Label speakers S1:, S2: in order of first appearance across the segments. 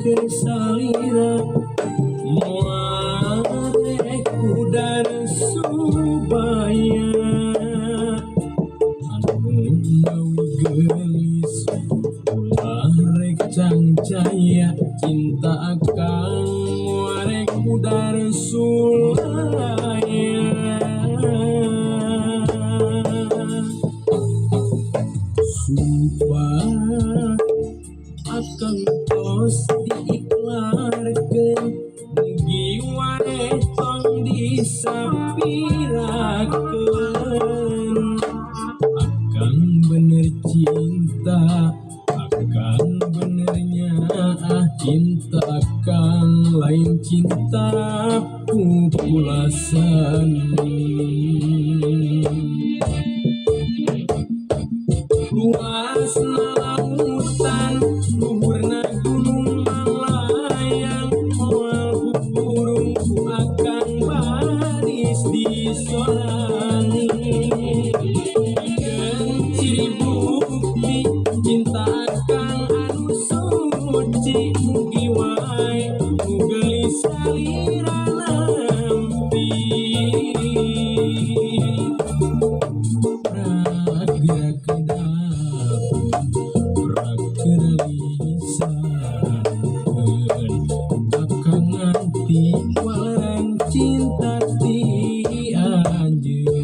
S1: kesalira muarek udara subaya anu gawi gelis ulah rek cangcaya cinta akang muarek udara sulaya supaya akan tos diiklarkeun mugi wae tong disapirakeun akan bener cinta akan benernya cinta akan lain cinta populasan luasna lautan luhurna gunung malayang moal burung akan baris di sorangi pikeun ciri bukti cinta akan anu suci mugi wae nu geulis salira lampi walang cinta ti anjeun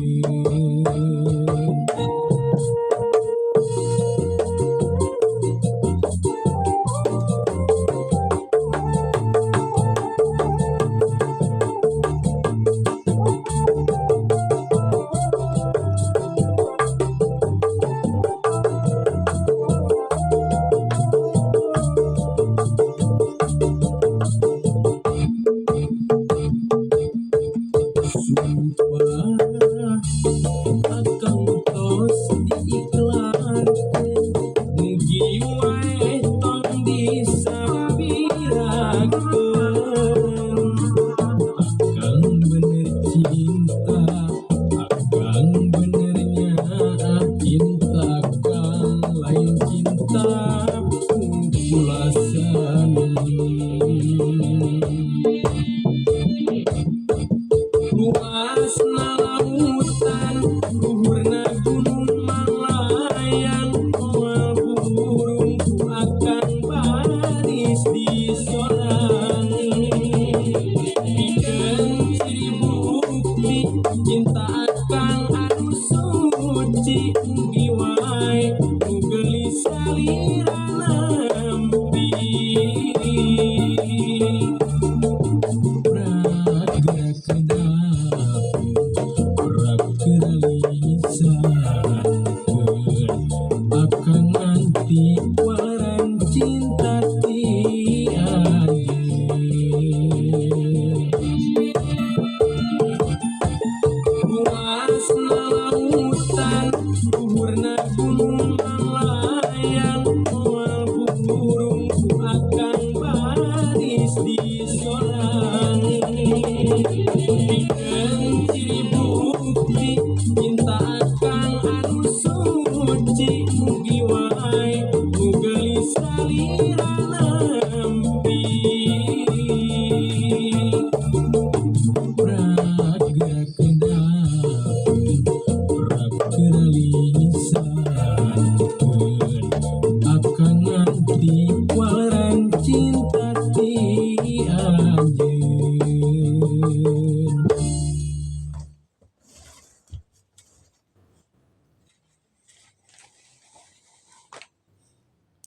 S1: akan tos diiklarkeun mugi wae tong disapirakeun akan bener cinta akan benernya cinta akan lain cinta populasan luasna lautan luhurna gunung malayang moal burung akan baris di sorangi pikeun ciri bukti cinta akan anu suci mugi wae nu geulis salira lampi akan nanti walang cinta ti anjeun luasna lautan luhurna gunung malayang moal burung akan baris di sorangi pikeun ciri bukti cinta akan anu suci mugi wae nu geulis salira lampi akan nanti